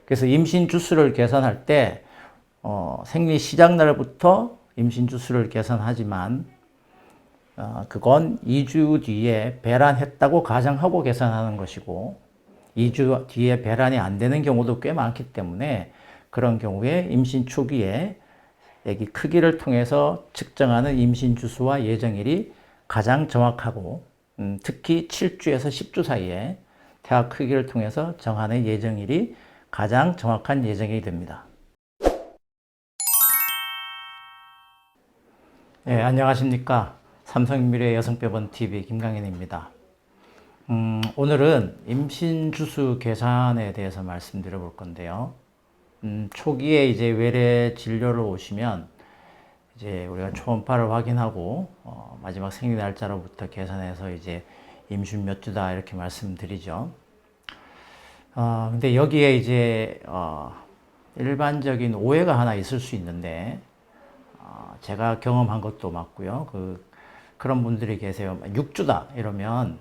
그래서 임신 주수를 계산할 때 생리 시작 날부터 임신 주수를 계산하지만 그건 2주 뒤에 배란했다고 가정하고 계산하는 것이고 2주 뒤에 배란이 안 되는 경우도 꽤 많기 때문에 그런 경우에 임신 초기에 아기 크기를 통해서 측정하는 임신 주수와 예정일이 가장 정확하고 특히 7주에서 10주 사이에 태아 크기를 통해서 정하는 예정일이 가장 정확한 예정일이 됩니다. 네, 안녕하십니까. 삼성미래 여성병원TV 김강현입니다. 오늘은 임신 주수 계산에 대해서 말씀드려 볼 건데요. 초기에 이제 외래 진료로 오시면 이제 우리가 초음파를 확인하고 마지막 생리 날짜로부터 계산해서 이제 임신 몇 주다 이렇게 말씀드리죠. 근데 여기에 이제 일반적인 오해가 하나 있을 수 있는데 제가 경험한 것도 맞고요. 그런 분들이 계세요. 6주다 이러면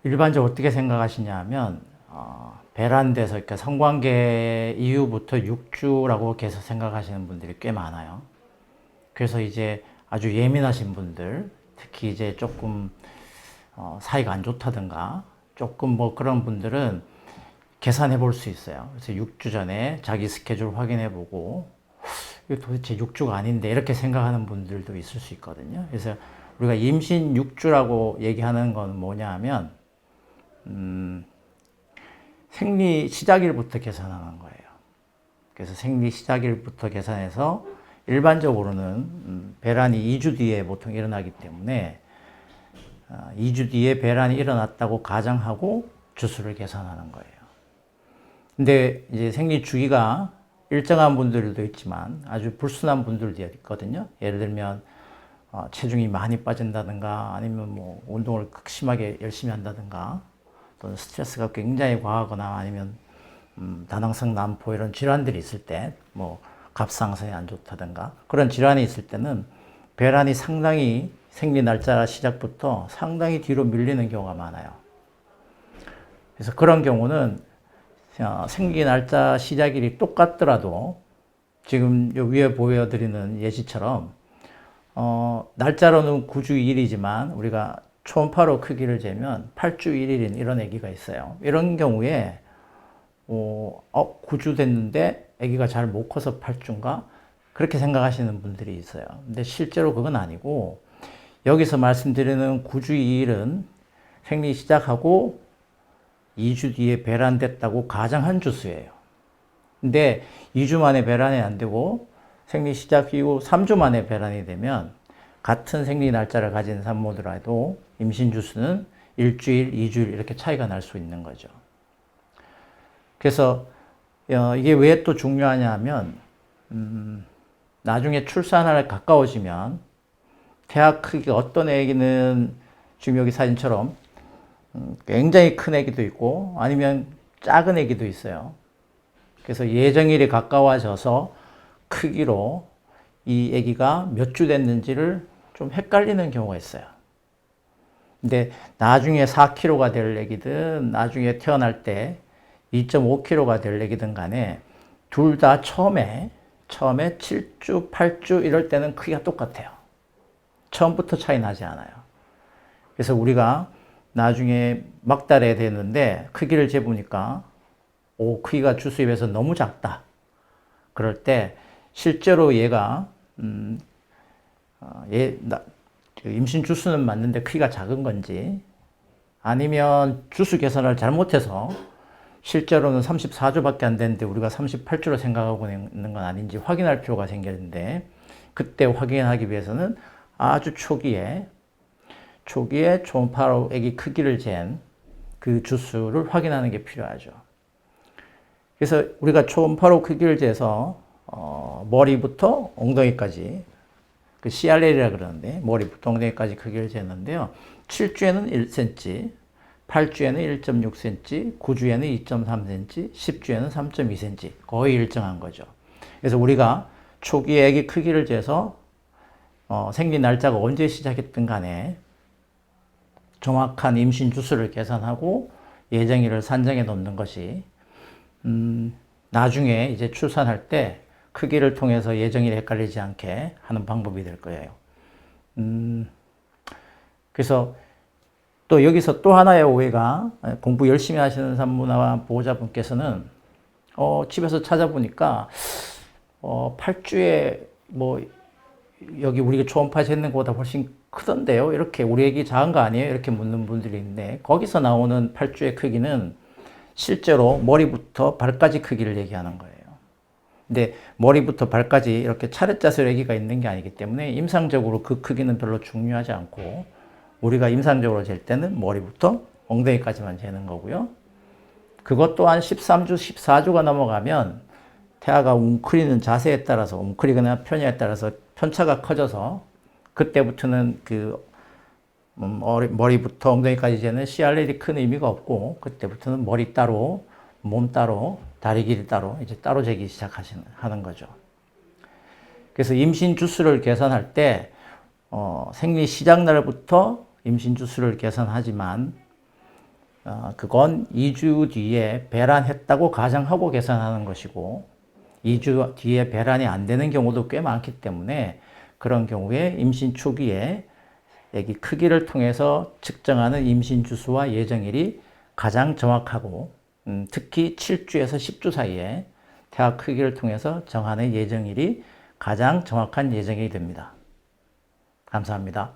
일반적으로 어떻게 생각하시냐 하면 배란돼서 그러니까 성관계 이후부터 6주라고 계속 생각하시는 분들이 꽤 많아요. 그래서 이제 아주 예민하신 분들, 특히 이제 조금 사이가 안 좋다든가 조금 뭐 그런 분들은 계산해 볼 수 있어요. 그래서 6주 전에 자기 스케줄 확인해 보고 이거 도대체 6주가 아닌데 이렇게 생각하는 분들도 있을 수 있거든요. 그래서 우리가 임신 6주라고 얘기하는 건 뭐냐 하면 생리 시작일부터 계산하는 거예요. 그래서 생리 시작일부터 계산해서 일반적으로는 배란이 2주 뒤에 보통 일어나기 때문에 2주 뒤에 배란이 일어났다고 가정하고 주수를 계산하는 거예요. 근데 이제 생리 주기가 일정한 분들도 있지만 아주 불순한 분들도 있거든요. 예를 들면 체중이 많이 빠진다든가 아니면 뭐 운동을 극심하게 열심히 한다든가 또는 스트레스가 굉장히 과하거나 아니면 다낭성 난포 이런 질환들이 있을 때 뭐 갑상선이 안 좋다든가 그런 질환이 있을 때는 배란이 상당히 생리 날짜 시작부터 상당히 뒤로 밀리는 경우가 많아요. 그래서 그런 경우는 생리 날짜 시작일이 똑같더라도 지금 요 위에 보여드리는 예시처럼 날짜로는 9주 1일이지만 우리가 초음파로 크기를 재면 8주 1일인 이런 아기가 있어요. 이런 경우에 9주 됐는데 아기가 잘 못 커서 8주인가? 그렇게 생각하시는 분들이 있어요. 근데 실제로 그건 아니고 여기서 말씀드리는 9주 2일은 생리 시작하고 2주 뒤에 배란됐다고 가정한 주수예요. 근데 2주 만에 배란이 안 되고 생리 시작 이후 3주 만에 배란이 되면 같은 생리 날짜를 가진 산모더라도 임신 주수는 일주일, 2주일 이렇게 차이가 날 수 있는 거죠. 그래서 이게 왜 또 중요하냐 하면 나중에 출산할 가까워지면 태아 크기가 어떤 애기는 지금 여기 사진처럼 굉장히 큰 애기도 있고 아니면 작은 애기도 있어요. 그래서 예정일이 가까워져서 크기로 이 애기가 몇 주 됐는지를 좀 헷갈리는 경우가 있어요. 근데 나중에 4kg가 될 애기든 나중에 태어날 때 2.5kg가 될 애기든 간에 둘 다 처음에 7주, 8주 이럴 때는 크기가 똑같아요. 처음부터 차이 나지 않아요. 그래서 우리가 나중에 막달에 되는데 크기를 재보니까 크기가 주수에 비해서 너무 작다. 그럴 때 실제로 얘가 임신 주수는 맞는데 크기가 작은 건지 아니면 주수 계산을 잘못해서 실제로는 34주밖에 안 되는데 우리가 38주로 생각하고 있는 건 아닌지 확인할 필요가 생기는데 그때 확인하기 위해서는 아주 초기에 초음파로 아기 크기를 잰 그 주수를 확인하는 게 필요하죠. 그래서 우리가 초음파로 크기를 재서 머리부터 엉덩이까지 그 CRL이라 그러는데 머리부터 엉덩이까지 크기를 재는데요. 7주에는 1cm, 8주에는 1.6cm, 9주에는 2.3cm, 10주에는 3.2cm 거의 일정한 거죠. 그래서 우리가 초기 아기 크기를 재서 생리 날짜가 언제 시작했든 간에 정확한 임신 주수를 계산하고 예정일을 산정해 놓는 것이 나중에 이제 출산할 때 크기를 통해서 예정일이 헷갈리지 않게 하는 방법이 될 거예요. 그래서 또 여기서 또 하나의 오해가, 공부 열심히 하시는 산모나 보호자분께서는 집에서 찾아보니까 8주에 뭐 여기 우리가 초음파 재는 것보다 훨씬 크던데요, 이렇게 우리 애기 작은 거 아니에요? 이렇게 묻는 분들이 있는데, 거기서 나오는 8주의 크기는 실제로 머리부터 발까지 크기를 얘기하는 거예요. 근데 머리부터 발까지 이렇게 차례짜서 아기가 있는 게 아니기 때문에 임상적으로 그 크기는 별로 중요하지 않고, 우리가 임상적으로 잴 때는 머리부터 엉덩이까지만 재는 거고요. 그것 또한 13주, 14주가 넘어가면 태아가 웅크리는 자세에 따라서, 웅크리거나 편야에 따라서 편차가 커져서 그때부터는 머리부터 엉덩이까지 재는 CRL이 큰 의미가 없고, 그때부터는 머리 따로, 몸 따로, 다리 길이 따로, 이제 따로 재기 하는 거죠. 그래서 임신 주수를 계산할 때, 생리 시작 날부터 임신 주수를 계산하지만, 그건 2주 뒤에 배란했다고 가정하고 계산하는 것이고, 2주 뒤에 배란이 안 되는 경우도 꽤 많기 때문에, 그런 경우에 임신 초기에 아기 크기를 통해서 측정하는 임신 주수와 예정일이 가장 정확하고, 특히 7주에서 10주 사이에 태아 크기를 통해서 정하는 예정일이 가장 정확한 예정일이 됩니다. 감사합니다.